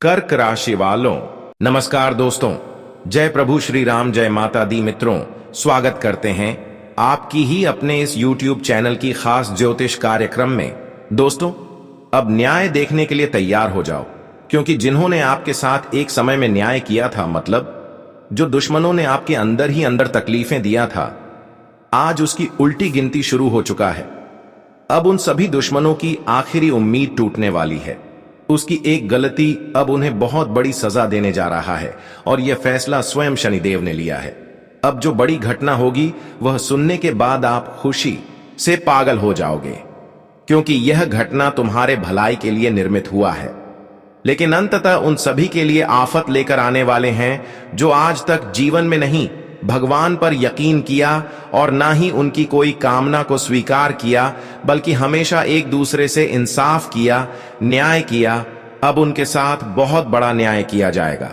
कर्क राशि वालों, नमस्कार दोस्तों। जय प्रभु श्री राम, जय माता दी। मित्रों, स्वागत करते हैं आपकी ही अपने इस YouTube चैनल की खास ज्योतिष कार्यक्रम में। दोस्तों, अब न्याय देखने के लिए तैयार हो जाओ, क्योंकि जिन्होंने आपके साथ एक समय में न्याय किया था, मतलब जो दुश्मनों ने आपके अंदर ही अंदर तकलीफें दिया था, आज उसकी उल्टी गिनती शुरू हो चुका है। अब उन सभी दुश्मनों की आखिरी उम्मीद टूटने वाली है। उसकी एक गलती अब उन्हें बहुत बड़ी सजा देने जा रहा है, और यह फैसला स्वयं शनिदेव ने लिया है। अब जो बड़ी घटना होगी वह सुनने के बाद आप खुशी से पागल हो जाओगे, क्योंकि यह घटना तुम्हारे भलाई के लिए निर्मित हुआ है, लेकिन अंततः उन सभी के लिए आफत लेकर आने वाले हैं जो आज तक जीवन में नहीं भगवान पर यकीन किया और ना ही उनकी कोई कामना को स्वीकार किया, बल्कि हमेशा एक दूसरे से इंसाफ किया, न्याय किया। अब उनके साथ बहुत बड़ा न्याय किया जाएगा।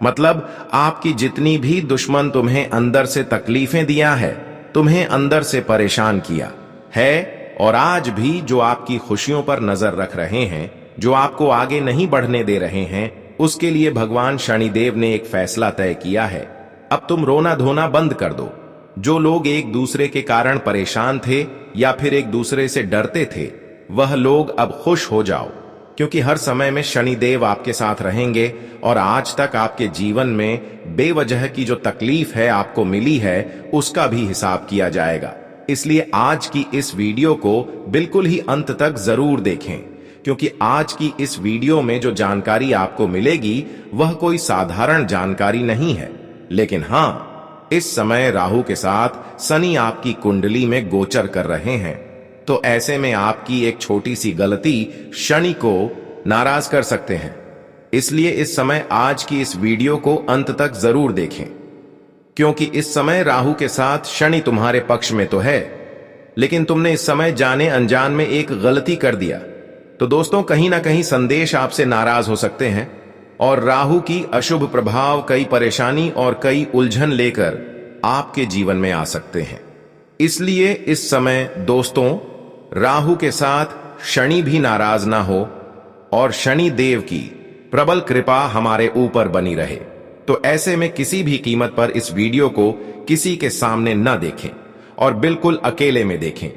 मतलब आपकी जितनी भी दुश्मन तुम्हें अंदर से तकलीफें दिया है, तुम्हें अंदर से परेशान किया है, और आज भी जो आपकी खुशियों पर नजर रख रहे हैं, जो आपको आगे नहीं बढ़ने दे रहे हैं, उसके लिए भगवान शनिदेव ने एक फैसला तय किया है। अब तुम रोना धोना बंद कर दो। जो लोग एक दूसरे के कारण परेशान थे या फिर एक दूसरे से डरते थे, वह लोग अब खुश हो जाओ, क्योंकि हर समय में शनिदेव आपके साथ रहेंगे और आज तक आपके जीवन में बेवजह की जो तकलीफ है आपको मिली है, उसका भी हिसाब किया जाएगा। इसलिए आज की इस वीडियो को बिल्कुल ही अंत तक जरूर देखें, क्योंकि आज की इस वीडियो में जो जानकारी आपको मिलेगी वह कोई साधारण जानकारी नहीं है। लेकिन हां, इस समय राहु के साथ शनि आपकी कुंडली में गोचर कर रहे हैं, तो ऐसे में आपकी एक छोटी सी गलती शनि को नाराज कर सकते हैं। इसलिए इस समय आज की इस वीडियो को अंत तक जरूर देखें, क्योंकि इस समय राहु के साथ शनि तुम्हारे पक्ष में तो है, लेकिन तुमने इस समय जाने अनजान में एक गलती कर दिया। तो दोस्तों, कहीं ना कहीं संदेश आपसे नाराज हो सकते हैं, और राहु की अशुभ प्रभाव कई परेशानी और कई उलझन लेकर आपके जीवन में आ सकते हैं। इसलिए इस समय दोस्तों, राहु के साथ शनि भी नाराज ना हो और शनि देव की प्रबल कृपा हमारे ऊपर बनी रहे। तो ऐसे में किसी भी कीमत पर इस वीडियो को किसी के सामने न देखें और बिल्कुल अकेले में देखें,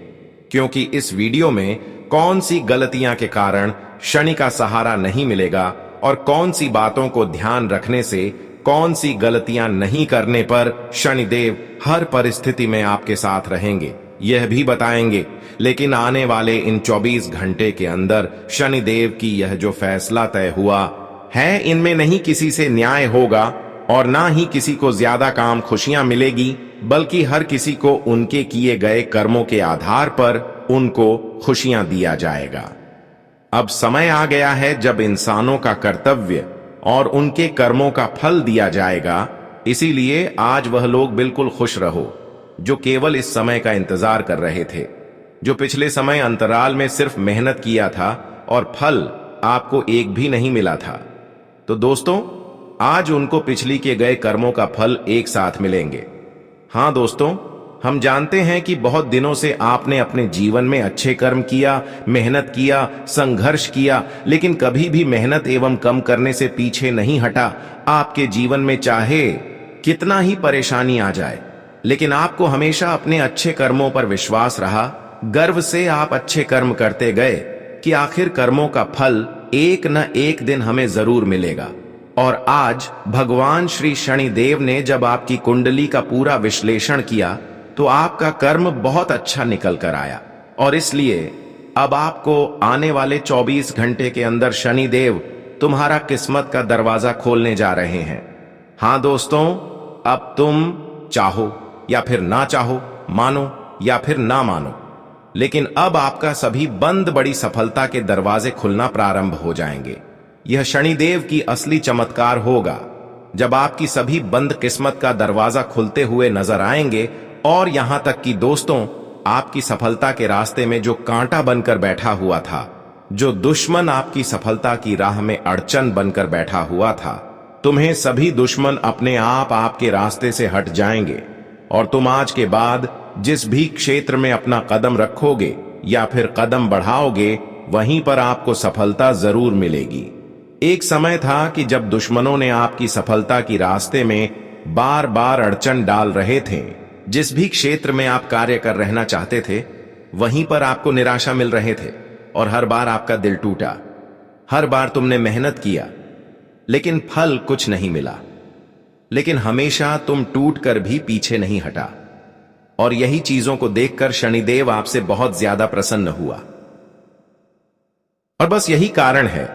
क्योंकि इस वीडियो में कौन सी गलतियां के कारण शनि का सहारा नहीं मिलेगा और कौन सी बातों को ध्यान रखने से, कौन सी गलतियां नहीं करने पर शनिदेव हर परिस्थिति में आपके साथ रहेंगे, यह भी बताएंगे। लेकिन आने वाले इन 24 घंटे के अंदर शनिदेव की यह जो फैसला तय हुआ है, इनमें नहीं किसी से न्याय होगा और ना ही किसी को ज्यादा काम खुशियां मिलेगी, बल्कि हर किसी को उनके किए गए कर्मों के आधार पर उनको खुशियां दिया जाएगा। अब समय आ गया है जब इंसानों का कर्तव्य और उनके कर्मों का फल दिया जाएगा। इसीलिए आज वह लोग बिल्कुल खुश रहो जो केवल इस समय का इंतजार कर रहे थे, जो पिछले समय अंतराल में सिर्फ मेहनत किया था और फल आपको एक भी नहीं मिला था। तो दोस्तों, आज उनको पिछली के गए कर्मों का फल एक साथ मिलेंगे। हां दोस्तों, हम जानते हैं कि बहुत दिनों से आपने अपने जीवन में अच्छे कर्म किया, मेहनत किया, संघर्ष किया, लेकिन कभी भी मेहनत एवं कम करने से पीछे नहीं हटा। आपके जीवन में चाहे कितना ही परेशानी आ जाए, लेकिन आपको हमेशा अपने अच्छे कर्मों पर विश्वास रहा। गर्व से आप अच्छे कर्म करते गए कि आखिर कर्मों का फल एक न एक दिन हमें जरूर मिलेगा। और आज भगवान श्री शनिदेव ने जब आपकी कुंडली का पूरा विश्लेषण किया, तो आपका कर्म बहुत अच्छा निकल कर आया, और इसलिए अब आपको आने वाले 24 घंटे के अंदर शनिदेव तुम्हारा किस्मत का दरवाजा खोलने जा रहे हैं। हां दोस्तों, अब तुम चाहो या फिर ना चाहो, मानो या फिर ना मानो, लेकिन अब आपका सभी बंद बड़ी सफलता के दरवाजे खुलना प्रारंभ हो जाएंगे। यह शनिदेव की असली चमत्कार होगा जब आपकी सभी बंद किस्मत का दरवाजा खुलते हुए नजर आएंगे। और यहां तक कि दोस्तों, आपकी सफलता के रास्ते में जो कांटा बनकर बैठा हुआ था, जो दुश्मन आपकी सफलता की राह में अड़चन बनकर बैठा हुआ था, तुम्हें सभी दुश्मन अपने आप आपके रास्ते से हट जाएंगे, और तुम आज के बाद जिस भी क्षेत्र में अपना कदम रखोगे या फिर कदम बढ़ाओगे, वहीं पर आपको सफलता जरूर मिलेगी। एक समय था कि जब दुश्मनों ने आपकी सफलता की रास्ते में बार बार अड़चन डाल रहे थे, जिस भी क्षेत्र में आप कार्य कर रहना चाहते थे वहीं पर आपको निराशा मिल रहे थे और हर बार आपका दिल टूटा। हर बार तुमने मेहनत किया लेकिन फल कुछ नहीं मिला, लेकिन हमेशा तुम टूट कर भी पीछे नहीं हटा। और यही चीजों को देखकर शनिदेव आपसे बहुत ज्यादा प्रसन्न हुआ। और बस यही कारण है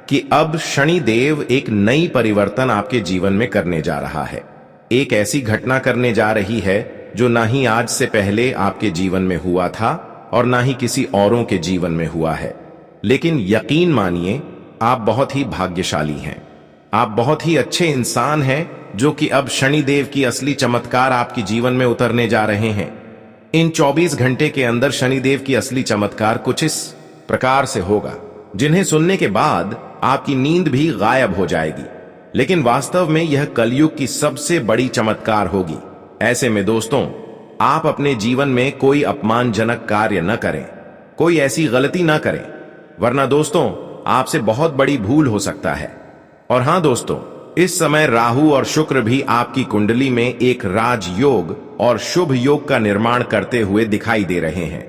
कि अब शनिदेव एक नई परिवर्तन आपके जीवन में करने जा रहा है। एक ऐसी घटना करने जा रही है जो ना ही आज से पहले आपके जीवन में हुआ था और ना ही किसी औरों के जीवन में हुआ है। लेकिन यकीन मानिए, आप बहुत ही भाग्यशाली हैं। आप बहुत ही अच्छे इंसान हैं जो कि अब शनिदेव की असली चमत्कार आपके जीवन में उतरने जा रहे हैं। इन 24 घंटे के अंदर शनिदेव की असली चमत्कार कुछ इस प्रकार से होगा, जिन्हें सुनने के बाद आपकी नींद भी गायब हो जाएगी। लेकिन वास्तव में यह कलयुग की सबसे बड़ी चमत्कार होगी। ऐसे में दोस्तों, आप अपने जीवन में कोई अपमानजनक कार्य न करें, कोई ऐसी गलती न करें, वरना दोस्तों आपसे बहुत बड़ी भूल हो सकता है। और हां दोस्तों, इस समय राहु और शुक्र भी आपकी कुंडली में एक राजयोग और शुभ योग का निर्माण करते हुए दिखाई दे रहे हैं।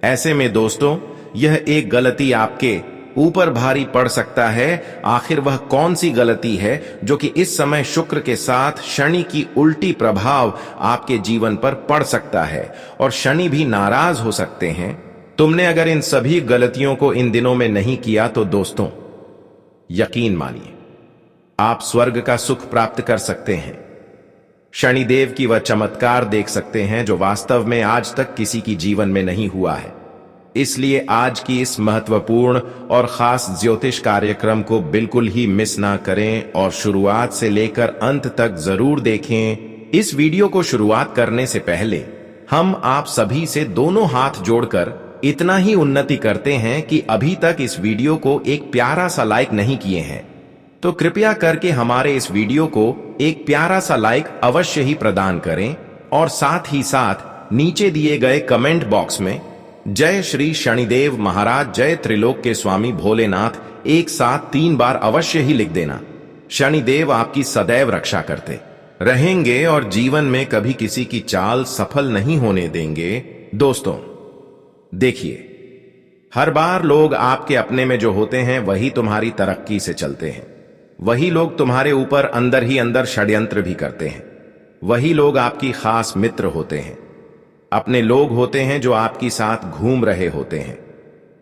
ऐसे में दोस्तों, यह एक गलती आपके ऊपर भारी पड़ सकता है। आखिर वह कौन सी गलती है जो कि इस समय शुक्र के साथ शनि की उल्टी प्रभाव आपके जीवन पर पड़ सकता है और शनि भी नाराज हो सकते हैं। तुमने अगर इन सभी गलतियों को इन दिनों में नहीं किया तो दोस्तों यकीन मानिए, आप स्वर्ग का सुख प्राप्त कर सकते हैं। शनिदेव की वह चमत्कार देख सकते हैं जो वास्तव में आज तक किसी की जीवन में नहीं हुआ है। इसलिए आज की इस महत्वपूर्ण और खास ज्योतिष कार्यक्रम को बिल्कुल ही मिस ना करें और शुरुआत से लेकर अंत तक जरूर देखें। इस वीडियो को शुरुआत करने से पहले हम आप सभी से दोनों हाथ जोड़कर इतना ही उन्नति करते हैं कि अभी तक इस वीडियो को एक प्यारा सा लाइक नहीं किए हैं, तो कृपया करके हमारे इस वीडियो को एक प्यारा सा लाइक अवश्य ही प्रदान करें और साथ ही साथ नीचे दिए गए कमेंट बॉक्स में जय श्री शनिदेव महाराज, जय त्रिलोक के स्वामी भोलेनाथ एक साथ 3 बार अवश्य ही लिख देना। शनिदेव आपकी सदैव रक्षा करते रहेंगे और जीवन में कभी किसी की चाल सफल नहीं होने देंगे। दोस्तों देखिए, हर बार लोग आपके अपने में जो होते हैं वही तुम्हारी तरक्की से चलते हैं। वही लोग तुम्हारे ऊपर अंदर ही अंदर षड्यंत्र भी करते हैं। वही लोग आपकी खास मित्र होते हैं। अपने लोग होते हैं जो आपकी साथ घूम रहे होते हैं,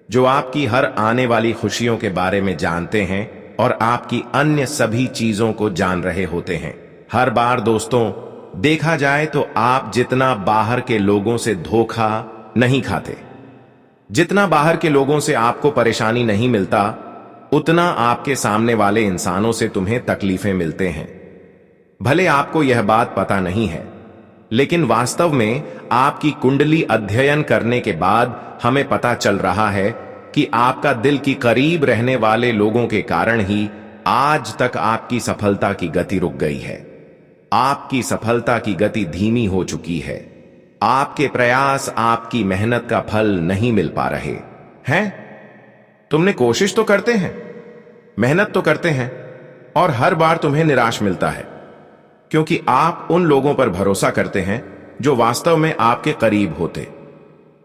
जो आपकी हर आने वाली खुशियों के बारे में जानते हैं और आपकी अन्य सभी चीजों को जान रहे होते हैं। हर बार दोस्तों देखा जाए तो आप जितना बाहर के लोगों से धोखा नहीं खाते, जितना बाहर के लोगों से आपको परेशानी नहीं मिलता, उतना आपके सामने वाले इंसानों से तुम्हें तकलीफें मिलते हैं। भले आपको यह बात पता नहीं है, लेकिन वास्तव में आपकी कुंडली अध्ययन करने के बाद हमें पता चल रहा है कि आपका दिल की करीब रहने वाले लोगों के कारण ही आज तक आपकी सफलता की गति रुक गई है। आपकी सफलता की गति धीमी हो चुकी है। आपके प्रयास, आपकी मेहनत का फल नहीं मिल पा रहे हैं। तुमने कोशिश तो करते हैं, मेहनत तो करते हैं और हर बार तुम्हें निराश मिलता है, क्योंकि आप उन लोगों पर भरोसा करते हैं जो वास्तव में आपके करीब होते।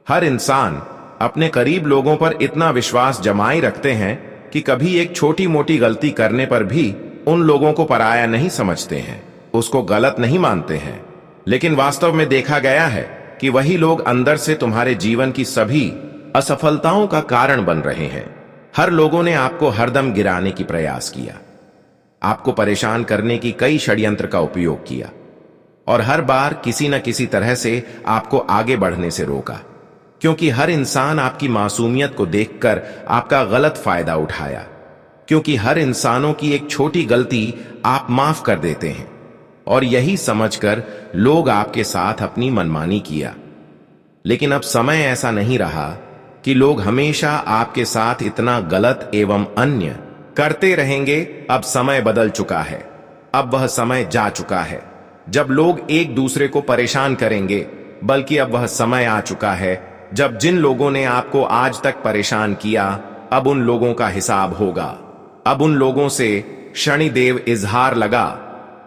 हर इंसान अपने करीब लोगों पर इतना विश्वास जमाए रखते हैं कि कभी एक छोटी मोटी गलती करने पर भी उन लोगों को पराया नहीं समझते हैं, उसको गलत नहीं मानते हैं। लेकिन वास्तव में देखा गया है कि वही लोग अंदर से तुम्हारे जीवन की सभी असफलताओं का कारण बन रहे हैं। हर लोगों ने आपको हरदम गिराने की प्रयास किया, आपको परेशान करने की कई षड्यंत्र का उपयोग किया और हर बार किसी न किसी तरह से आपको आगे बढ़ने से रोका, क्योंकि हर इंसान आपकी मासूमियत को देखकर आपका गलत फायदा उठाया। क्योंकि हर इंसानों की एक छोटी गलती आप माफ कर देते हैं और यही समझकर लोग आपके साथ अपनी मनमानी किया। लेकिन अब समय ऐसा नहीं रहा कि लोग हमेशा आपके साथ इतना गलत एवं अन्य करते रहेंगे। अब समय बदल चुका है। अब वह समय जा चुका है जब लोग एक दूसरे को परेशान करेंगे, बल्कि अब वह समय आ चुका है जब जिन लोगों ने आपको आज तक परेशान किया, अब उन लोगों का हिसाब होगा। अब उन लोगों से शनिदेव इजहार लगा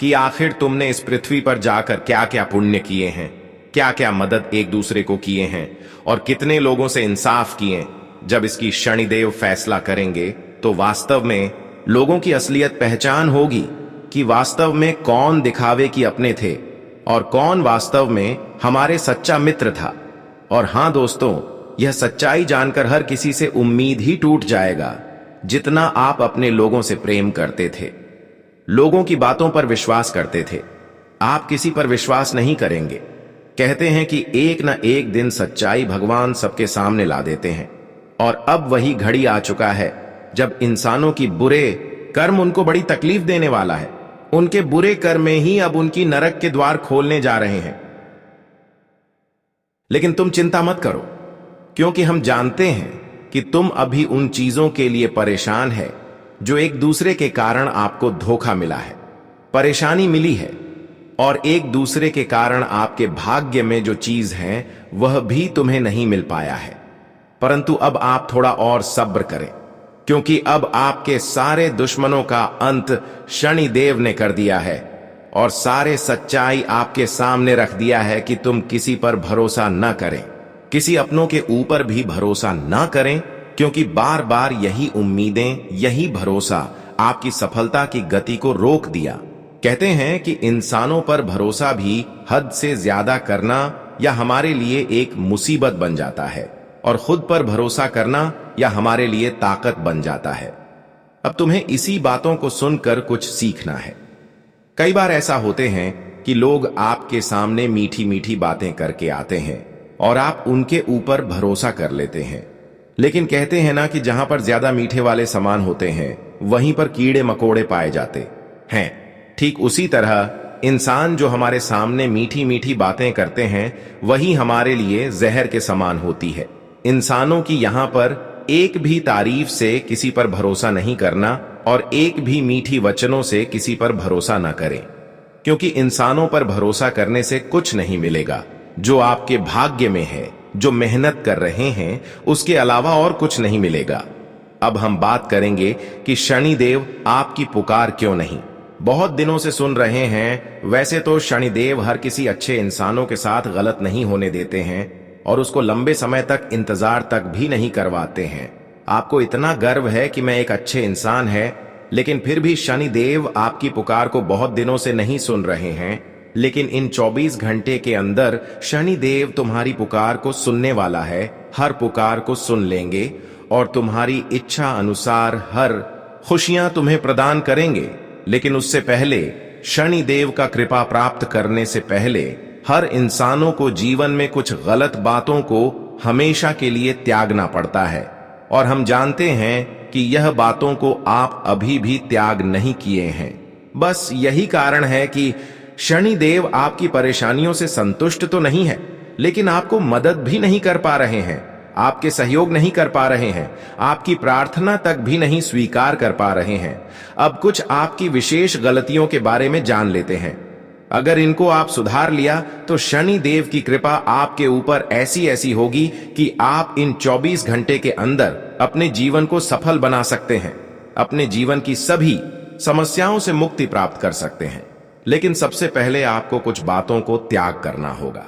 कि आखिर तुमने इस पृथ्वी पर जाकर क्या क्या पुण्य किए हैं, क्या क्या मदद एक दूसरे को किए हैं और कितने लोगों से इंसाफ किए। जब इसकी शनिदेव फैसला करेंगे तो वास्तव में लोगों की असलियत पहचान होगी कि वास्तव में कौन दिखावे की अपने थे और कौन वास्तव में हमारे सच्चा मित्र था। और हां दोस्तों, यह सच्चाई जानकर हर किसी से उम्मीद ही टूट जाएगा जितना आप अपने लोगों से प्रेम करते थे, लोगों की बातों पर विश्वास करते थे। आप किसी पर विश्वास नहीं करेंगे। कहते हैं कि एक न एक दिन सच्चाई भगवान सबके सामने ला देते हैं, और अब वही घड़ी आ चुका है जब इंसानों की बुरे कर्म उनको बड़ी तकलीफ देने वाला है। उनके बुरे कर्म में ही अब उनकी नरक के द्वार खोलने जा रहे हैं। लेकिन तुम चिंता मत करो, क्योंकि हम जानते हैं कि तुम अभी उन चीजों के लिए परेशान है जो एक दूसरे के कारण आपको धोखा मिला है, परेशानी मिली है, और एक दूसरे के कारण आपके भाग्य में जो चीज है वह भी तुम्हें नहीं मिल पाया है। परंतु अब आप थोड़ा और सब्र करें, क्योंकि अब आपके सारे दुश्मनों का अंत शनिदेव ने कर दिया है और सारे सच्चाई आपके सामने रख दिया है कि तुम किसी पर भरोसा न करें, किसी अपनों के ऊपर भी भरोसा न करें, क्योंकि बार बार यही उम्मीदें, यही भरोसा आपकी सफलता की गति को रोक दिया। कहते हैं कि इंसानों पर भरोसा भी हद से ज्यादा करना या हमारे लिए एक मुसीबत बन जाता है, और खुद पर भरोसा करना या हमारे लिए ताकत बन जाता है। अब तुम्हें इसी बातों को सुनकर कुछ सीखना है। कई बार ऐसा होते हैं कि लोग आपके सामने मीठी मीठी बातें करके आते हैं और आप उनके ऊपर भरोसा कर लेते हैं। लेकिन कहते हैं ना कि जहां पर ज्यादा मीठे वाले सामान होते हैं वहीं पर कीड़े मकोड़े पाए जाते हैं। ठीक उसी तरह इंसान जो हमारे सामने मीठी मीठी बातें करते हैं वही हमारे लिए जहर के समान होती है। इंसानों की यहां पर एक भी तारीफ से किसी पर भरोसा नहीं करना और एक भी मीठी वचनों से किसी पर भरोसा न करें, क्योंकि इंसानों पर भरोसा करने से कुछ नहीं मिलेगा। जो आपके भाग्य में है, जो मेहनत कर रहे हैं, उसके अलावा और कुछ नहीं मिलेगा। अब हम बात करेंगे कि शनिदेव आपकी पुकार क्यों नहीं बहुत दिनों से सुन रहे हैं। वैसे तो शनिदेव हर किसी अच्छे इंसानों के साथ गलत नहीं होने देते हैं और उसको लंबे समय तक इंतजार तक भी नहीं करवाते हैं। आपको इतना गर्व है कि मैं एक अच्छे इंसान है, लेकिन फिर भी शनिदेव आपकी पुकार को बहुत दिनों से नहीं सुन रहे हैं। लेकिन इन 24 घंटे के अंदर शनिदेव तुम्हारी पुकार को सुनने वाला है। हर पुकार को सुन लेंगे और तुम्हारी इच्छा अनुसार हर खुशियां तुम्हें प्रदान करेंगे। लेकिन उससे पहले, शनिदेव का कृपा प्राप्त करने से पहले, हर इंसानों को जीवन में कुछ गलत बातों को हमेशा के लिए त्यागना पड़ता है, और हम जानते हैं कि यह बातों को आप अभी भी त्याग नहीं किए हैं। बस यही कारण है कि शनिदेव आपकी परेशानियों से संतुष्ट तो नहीं है, लेकिन आपको मदद भी नहीं कर पा रहे हैं, आपके सहयोग नहीं कर पा रहे हैं, आपकी प्रार्थना तक भी नहीं स्वीकार कर पा रहे हैं। अब कुछ आपकी विशेष गलतियों के बारे में जान लेते हैं। अगर इनको आप सुधार लिया तो शनि देव की कृपा आपके ऊपर ऐसी ऐसी होगी कि आप इन 24 घंटे के अंदर अपने जीवन को सफल बना सकते हैं, अपने जीवन की सभी समस्याओं से मुक्ति प्राप्त कर सकते हैं। लेकिन सबसे पहले आपको कुछ बातों को त्याग करना होगा।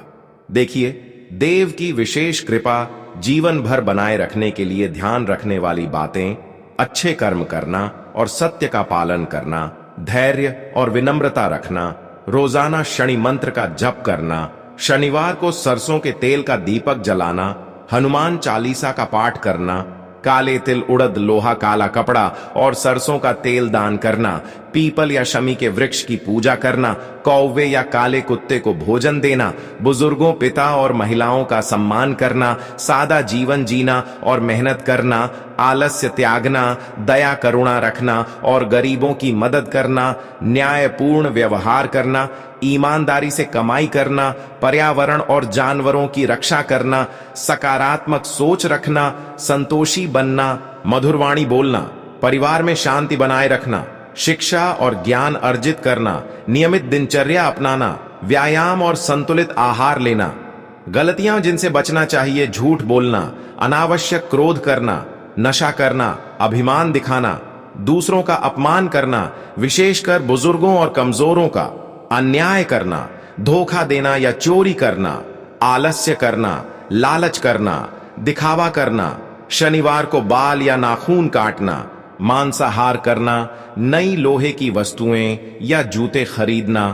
देखिए, देव की विशेष कृपा जीवन भर बनाए रखने के लिए ध्यान रखने वाली बातें, अच्छे कर्म करना और सत्य का पालन करना, धैर्य और विनम्रता रखना, रोजाना शनि मंत्र का जप करना, शनिवार को सरसों के तेल का दीपक जलाना, हनुमान चालीसा का पाठ करना, काले तिल, उड़द, लोहा, काला कपड़ा और सरसों का तेल दान करना, पीपल या शमी के वृक्ष की पूजा करना, कौवे या काले कुत्ते को भोजन देना, बुजुर्गों, पिता और महिलाओं का सम्मान करना, सादा जीवन जीना और मेहनत करना, आलस्य त्यागना, दया करुणा रखना और गरीबों की मदद करना, न्यायपूर्ण व्यवहार करना, ईमानदारी से कमाई करना, पर्यावरण और जानवरों की रक्षा करना, सकारात्मक सोच रखना, संतोषी बनना, मधुरवाणी बोलना, परिवार में शांति बनाए रखना, शिक्षा और ज्ञान अर्जित करना, नियमित दिनचर्या अपनाना, व्यायाम और संतुलित आहार लेना, गलतियां जिनसे बचना चाहिए, झूठ बोलना, अनावश्यक क्रोध करना, नशा करना, अभिमान दिखाना, दूसरों का अपमान करना, विशेषकर बुजुर्गों और कमजोरों का, अन्याय करना, धोखा देना या चोरी करना, आलस्य करना, लालच करना, दिखावा करना, शनिवार को बाल या नाखून काटना, मांसाहार करना, नई लोहे की वस्तुएं या जूते खरीदना,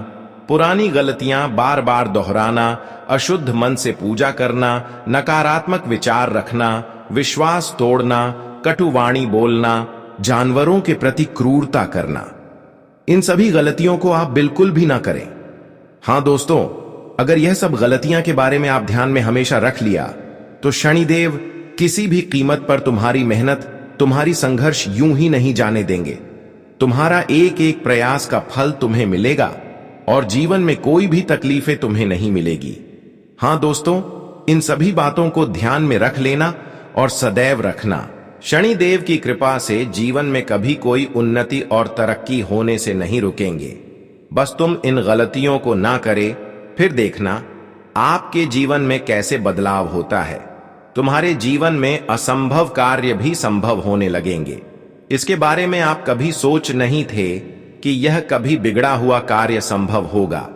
पुरानी गलतियां बार बार दोहराना, अशुद्ध मन से पूजा करना, नकारात्मक विचार रखना, विश्वास तोड़ना, कटुवाणी बोलना, जानवरों के प्रति क्रूरता करना। इन सभी गलतियों को आप बिल्कुल भी ना करें। हां दोस्तों, अगर यह सब गलतियां के बारे में आप ध्यान में हमेशा रख लिया तो शनिदेव किसी भी कीमत पर तुम्हारी मेहनत, तुम्हारी संघर्ष यूं ही नहीं जाने देंगे। तुम्हारा एक एक प्रयास का फल तुम्हें मिलेगा और जीवन में कोई भी तकलीफें तुम्हें नहीं मिलेगी। हां दोस्तों, इन सभी बातों को ध्यान में रख लेना और सदैव रखना। शनिदेव की कृपा से जीवन में कभी कोई उन्नति और तरक्की होने से नहीं रुकेंगे। बस तुम इन गलतियों को ना करे, फिर देखना आपके जीवन में कैसे बदलाव होता है। तुम्हारे जीवन में असंभव कार्य भी संभव होने लगेंगे। इसके बारे में आप कभी सोच नहीं थे कि यह कभी बिगड़ा हुआ कार्य संभव होगा,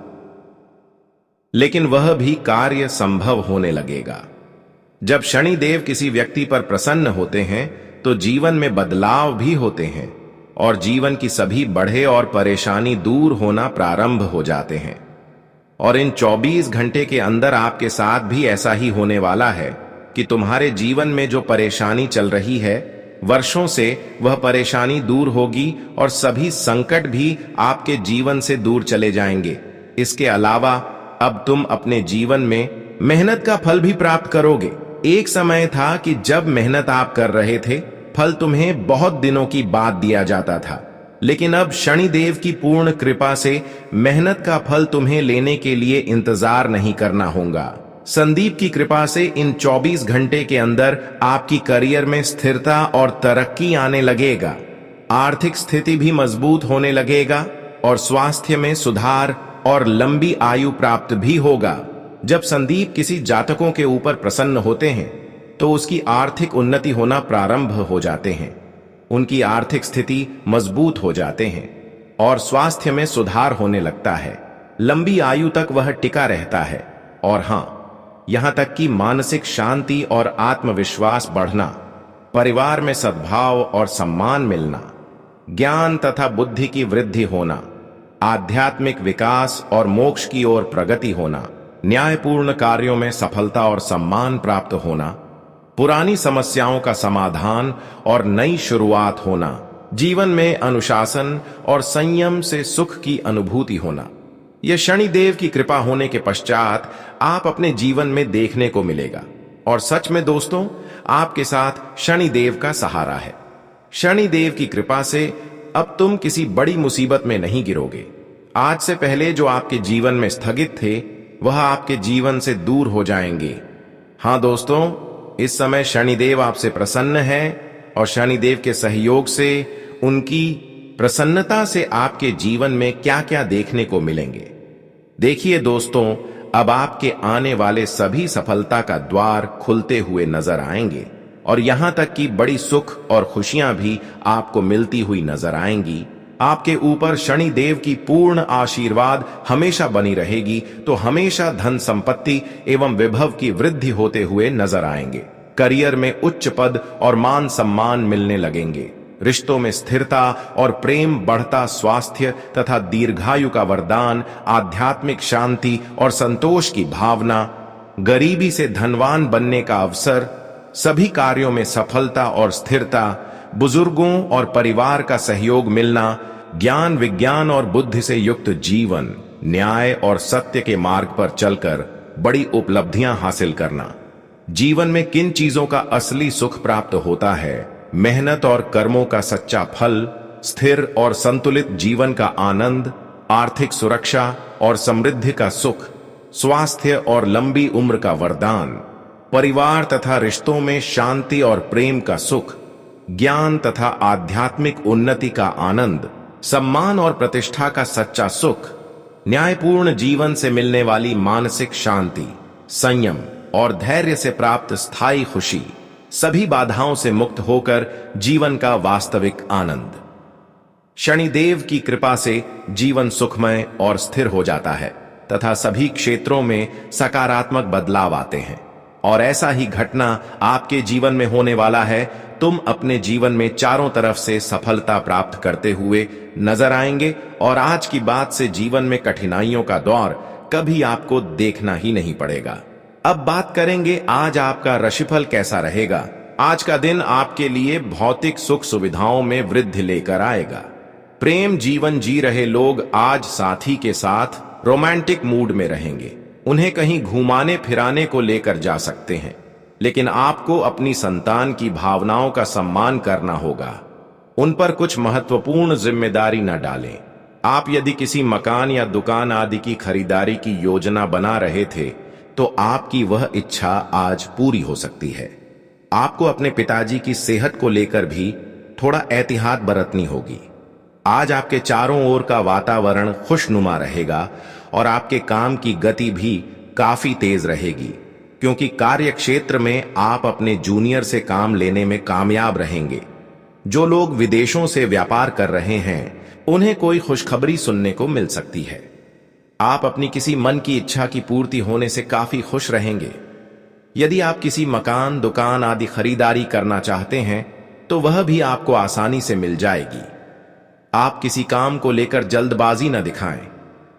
लेकिन वह भी कार्य संभव होने लगेगा। जब शनिदेव किसी व्यक्ति पर प्रसन्न होते हैं तो जीवन में बदलाव भी होते हैं और जीवन की सभी बढ़े और परेशानी दूर होना प्रारंभ हो जाते हैं। और इन 24 घंटे के अंदर आपके साथ भी ऐसा ही होने वाला है कि तुम्हारे जीवन में जो परेशानी चल रही है, वर्षों से वह परेशानी दूर होगी और सभी संकट भी आपके जीवन से दूर चले जाएंगे। इसके अलावा अब तुम अपने जीवन में मेहनत का फल भी प्राप्त करोगे। एक समय था कि जब मेहनत आप कर रहे थे, फल तुम्हें बहुत दिनों की बाद दिया जाता था, लेकिन अब शनिदेव की पूर्ण कृपा से मेहनत का फल तुम्हें लेने के लिए इंतजार नहीं करना होगा। संदीप की कृपा से इन 24 घंटे के अंदर आपकी करियर में स्थिरता और तरक्की आने लगेगा। आर्थिक स्थिति भी मजबूत होने लगेगा और स्वास्थ्य में सुधार और लंबी आयु प्राप्त भी होगा। जब संदीप किसी जातकों के ऊपर प्रसन्न होते हैं तो उसकी आर्थिक उन्नति होना प्रारंभ हो जाते हैं, उनकी आर्थिक स्थिति मजबूत हो जाते हैं और स्वास्थ्य में सुधार होने लगता है। लंबी आयु तक वह टिका रहता है और हां, यहां तक कि मानसिक शांति और आत्मविश्वास बढ़ना, परिवार में सद्भाव और सम्मान मिलना, ज्ञान तथा बुद्धि की वृद्धि होना, आध्यात्मिक विकास और मोक्ष की ओर प्रगति होना, न्यायपूर्ण कार्यों में सफलता और सम्मान प्राप्त होना, पुरानी समस्याओं का समाधान और नई शुरुआत होना, जीवन में अनुशासन और संयम से सुख की अनुभूति होना। यह शनिदेव की कृपा होने के पश्चात आप अपने जीवन में देखने को मिलेगा। और सच में दोस्तों, आपके साथ शनिदेव का सहारा है। शनिदेव की कृपा से अब तुम किसी बड़ी मुसीबत में नहीं गिरोगे। आज से पहले जो आपके जीवन में स्थगित थे, वह आपके जीवन से दूर हो जाएंगे। हां दोस्तों, इस समय शनिदेव आपसे प्रसन्न है और शनिदेव के सहयोग से, उनकी प्रसन्नता से आपके जीवन में क्या क्या देखने को मिलेंगे। देखिए दोस्तों, अब आपके आने वाले सभी सफलता का द्वार खुलते हुए नजर आएंगे और यहां तक कि बड़ी सुख और खुशियां भी आपको मिलती हुई नजर आएंगी। आपके ऊपर शनिदेव की पूर्ण आशीर्वाद हमेशा बनी रहेगी, तो हमेशा धन संपत्ति एवं विभव की वृद्धि होते हुए नजर आएंगे। करियर में उच्च पद और मान सम्मान मिलने लगेंगे। रिश्तों में स्थिरता और प्रेम बढ़ता, स्वास्थ्य तथा दीर्घायु का वरदान, आध्यात्मिक शांति और संतोष की भावना, गरीबी से धनवान बनने का अवसर, सभी कार्यों में सफलता और स्थिरता, बुजुर्गों और परिवार का सहयोग मिलना, ज्ञान विज्ञान और बुद्धि से युक्त जीवन, न्याय और सत्य के मार्ग पर चलकर बड़ी उपलब्धियां हासिल करना। जीवन में किन चीजों का असली सुख प्राप्त होता है? मेहनत और कर्मों का सच्चा फल, स्थिर और संतुलित जीवन का आनंद, आर्थिक सुरक्षा और समृद्धि का सुख, स्वास्थ्य और लंबी उम्र का वरदान, परिवार तथा रिश्तों में शांति और प्रेम का सुख, ज्ञान तथा आध्यात्मिक उन्नति का आनंद, सम्मान और प्रतिष्ठा का सच्चा सुख, न्यायपूर्ण जीवन से मिलने वाली मानसिक शांति, संयम और धैर्य से प्राप्त स्थायी खुशी, सभी बाधाओं से मुक्त होकर जीवन का वास्तविक आनंद। शनिदेव की कृपा से जीवन सुखमय और स्थिर हो जाता है तथा सभी क्षेत्रों में सकारात्मक बदलाव आते हैं। और ऐसा ही घटना आपके जीवन में होने वाला है। तुम अपने जीवन में चारों तरफ से सफलता प्राप्त करते हुए नजर आएंगे और आज की बात से जीवन में कठिनाइयों का दौर कभी आपको देखना ही नहीं पड़ेगा। अब बात करेंगे आज आपका राशिफल कैसा रहेगा। आज का दिन आपके लिए भौतिक सुख सुविधाओं में वृद्धि लेकर आएगा। प्रेम जीवन जी रहे लोग आज साथी के साथ रोमांटिक मूड में रहेंगे। उन्हें कहीं घुमाने फिराने को लेकर जा सकते हैं, लेकिन आपको अपनी संतान की भावनाओं का सम्मान करना होगा। उन पर कुछ महत्वपूर्ण जिम्मेदारी न डालें। आप यदि किसी मकान या दुकान आदि की खरीदारी की योजना बना रहे थे तो आपकी वह इच्छा आज पूरी हो सकती है। आपको अपने पिताजी की सेहत को लेकर भी थोड़ा एहतियात बरतनी होगी। आज आपके चारों ओर का वातावरण खुशनुमा रहेगा और आपके काम की गति भी काफी तेज रहेगी, क्योंकि कार्य क्षेत्र में आप अपने जूनियर से काम लेने में कामयाब रहेंगे। जो लोग विदेशों से व्यापार कर रहे हैं उन्हें कोई खुशखबरी सुनने को मिल सकती है। आप अपनी किसी मन की इच्छा की पूर्ति होने से काफी खुश रहेंगे। यदि आप किसी मकान दुकान आदि खरीदारी करना चाहते हैं तो वह भी आपको आसानी से मिल जाएगी। आप किसी काम को लेकर जल्दबाजी न दिखाएं।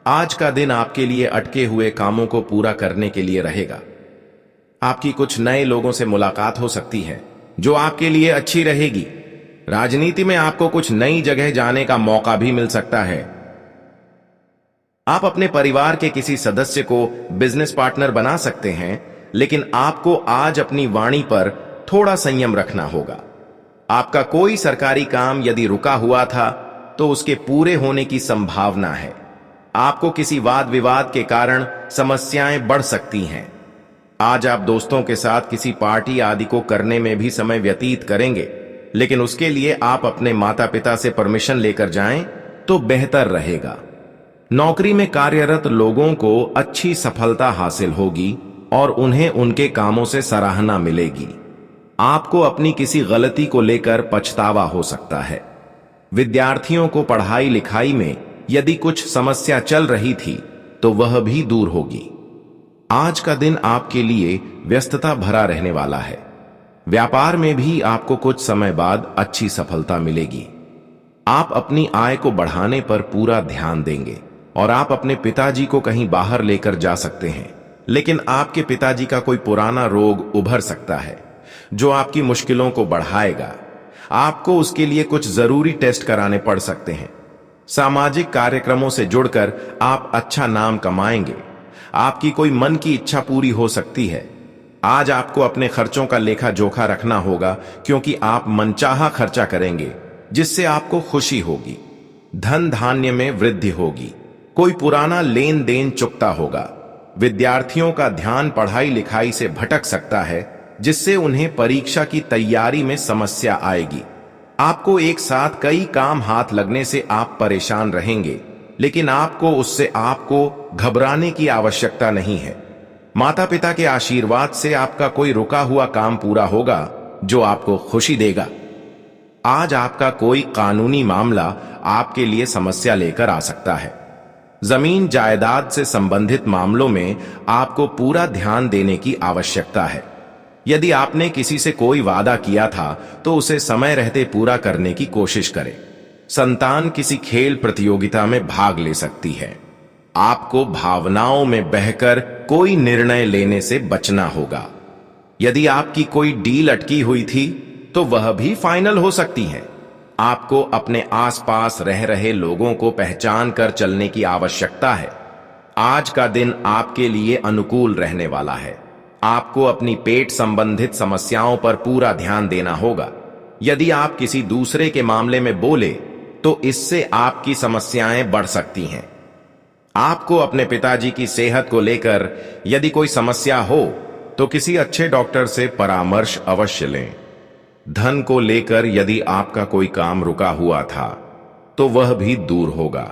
आज का दिन आपके लिए अटके हुए कामों को पूरा करने के लिए रहेगा। आपकी कुछ नए लोगों से मुलाकात हो सकती है जो आपके लिए अच्छी रहेगी। राजनीति में आपको कुछ नई जगह जाने का मौका भी मिल सकता है। आप अपने परिवार के किसी सदस्य को बिजनेस पार्टनर बना सकते हैं, लेकिन आपको आज अपनी वाणी पर थोड़ा संयम रखना होगा। आपका कोई सरकारी काम यदि रुका हुआ था तो उसके पूरे होने की संभावना है। आपको किसी वाद विवाद के कारण समस्याएं बढ़ सकती हैं। आज आप दोस्तों के साथ किसी पार्टी आदि को करने में भी समय व्यतीत करेंगे, लेकिन उसके लिए आप अपने माता पिता से परमिशन लेकर जाएं तो बेहतर रहेगा। नौकरी में कार्यरत लोगों को अच्छी सफलता हासिल होगी और उन्हें उनके कामों से सराहना मिलेगी। आपको अपनी किसी गलती को लेकर पछतावा हो सकता है। विद्यार्थियों को पढ़ाई लिखाई में यदि कुछ समस्या चल रही थी तो वह भी दूर होगी। आज का दिन आपके लिए व्यस्तता भरा रहने वाला है। व्यापार में भी आपको कुछ समय बाद अच्छी सफलता मिलेगी। आप अपनी आय को बढ़ाने पर पूरा ध्यान देंगे और आप अपने पिताजी को कहीं बाहर लेकर जा सकते हैं, लेकिन आपके पिताजी का कोई पुराना रोग उभर सकता है जो आपकी मुश्किलों को बढ़ाएगा। आपको उसके लिए कुछ जरूरी टेस्ट कराने पड़ सकते हैं। सामाजिक कार्यक्रमों से जुड़कर आप अच्छा नाम कमाएंगे। आपकी कोई मन की इच्छा पूरी हो सकती है। आज आपको अपने खर्चों का लेखा जोखा रखना होगा, क्योंकि आप मनचाहा खर्चा करेंगे जिससे आपको खुशी होगी। धन धान्य में वृद्धि होगी। कोई पुराना लेन देन चुकता होगा। विद्यार्थियों का ध्यान पढ़ाई लिखाई से भटक सकता है, जिससे उन्हें परीक्षा की तैयारी में समस्या आएगी। आपको एक साथ कई काम हाथ लगने से आप परेशान रहेंगे, लेकिन आपको घबराने की आवश्यकता नहीं है। माता पिता के आशीर्वाद से आपका कोई रुका हुआ काम पूरा होगा जो आपको खुशी देगा। आज आपका कोई कानूनी मामला आपके लिए समस्या लेकर आ सकता है। जमीन जायदाद से संबंधित मामलों में आपको पूरा ध्यान देने की आवश्यकता है। यदि आपने किसी से कोई वादा किया था तो उसे समय रहते पूरा करने की कोशिश करें। संतान किसी खेल प्रतियोगिता में भाग ले सकती है। आपको भावनाओं में बहकर कोई निर्णय लेने से बचना होगा। यदि आपकी कोई डील अटकी हुई थी तो वह भी फाइनल हो सकती है। आपको अपने आसपास रह रहे लोगों को पहचान कर चलने की आवश्यकता है। आज का दिन आपके लिए अनुकूल रहने वाला है। आपको अपनी पेट संबंधित समस्याओं पर पूरा ध्यान देना होगा। यदि आप किसी दूसरे के मामले में बोले तो इससे आपकी समस्याएं बढ़ सकती हैं। आपको अपने पिताजी की सेहत को लेकर यदि कोई समस्या हो तो किसी अच्छे डॉक्टर से परामर्श अवश्य लें। धन को लेकर यदि आपका कोई काम रुका हुआ था तो वह भी दूर होगा।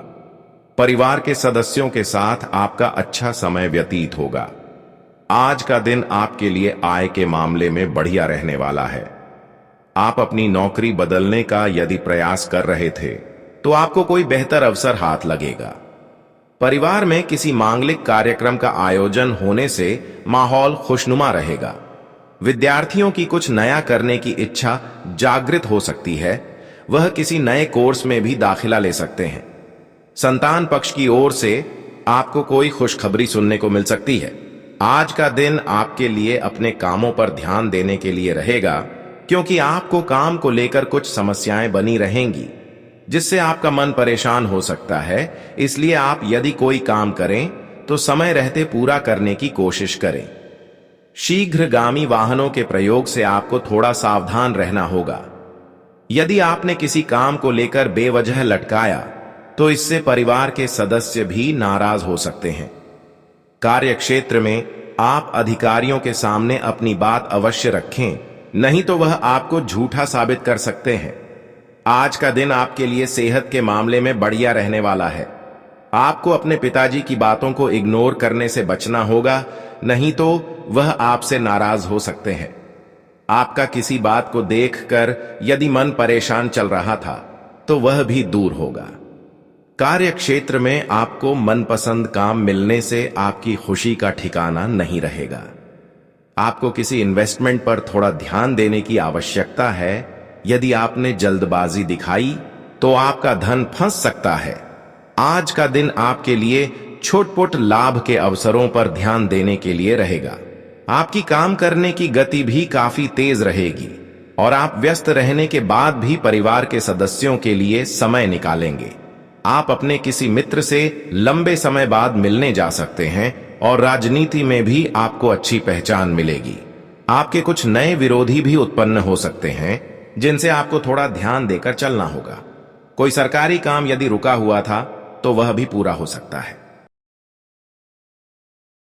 परिवार के सदस्यों के साथ आपका अच्छा समय व्यतीत होगा। आज का दिन आपके लिए आय के मामले में बढ़िया रहने वाला है। आप अपनी नौकरी बदलने का यदि प्रयास कर रहे थे तो आपको कोई बेहतर अवसर हाथ लगेगा। परिवार में किसी मांगलिक कार्यक्रम का आयोजन होने से माहौल खुशनुमा रहेगा। विद्यार्थियों की कुछ नया करने की इच्छा जागृत हो सकती है, वह किसी नए कोर्स में भी दाखिला ले सकते हैं। संतान पक्ष की ओर से आपको कोई खुशखबरी सुनने को मिल सकती है। आज का दिन आपके लिए अपने कामों पर ध्यान देने के लिए रहेगा, क्योंकि आपको काम को लेकर कुछ समस्याएं बनी रहेंगी, जिससे आपका मन परेशान हो सकता है। इसलिए आप यदि कोई काम करें तो समय रहते पूरा करने की कोशिश करें। शीघ्रगामी वाहनों के प्रयोग से आपको थोड़ा सावधान रहना होगा। यदि आपने किसी काम को लेकर बेवजह लटकाया तो इससे परिवार के सदस्य भी नाराज हो सकते हैं। कार्यक्षेत्र में आप अधिकारियों के सामने अपनी बात अवश्य रखें, नहीं तो वह आपको झूठा साबित कर सकते हैं। आज का दिन आपके लिए सेहत के मामले में बढ़िया रहने वाला है। आपको अपने पिताजी की बातों को इग्नोर करने से बचना होगा, नहीं तो वह आपसे नाराज हो सकते हैं। आपका किसी बात को देखकर यदि मन परेशान चल रहा था तो वह भी दूर होगा। कार्य क्षेत्र में आपको मनपसंद काम मिलने से आपकी खुशी का ठिकाना नहीं रहेगा। आपको किसी इन्वेस्टमेंट पर थोड़ा ध्यान देने की आवश्यकता है। यदि आपने जल्दबाजी दिखाई तो आपका धन फंस सकता है। आज का दिन आपके लिए छोट-पोट लाभ के अवसरों पर ध्यान देने के लिए रहेगा। आपकी काम करने की गति भी काफी तेज रहेगी और आप व्यस्त रहने के बाद भी परिवार के सदस्यों के लिए समय निकालेंगे। आप अपने किसी मित्र से लंबे समय बाद मिलने जा सकते हैं और राजनीति में भी आपको अच्छी पहचान मिलेगी। आपके कुछ नए विरोधी भी उत्पन्न हो सकते हैं, जिनसे आपको थोड़ा ध्यान देकर चलना होगा। कोई सरकारी काम यदि रुका हुआ था तो वह भी पूरा हो सकता है।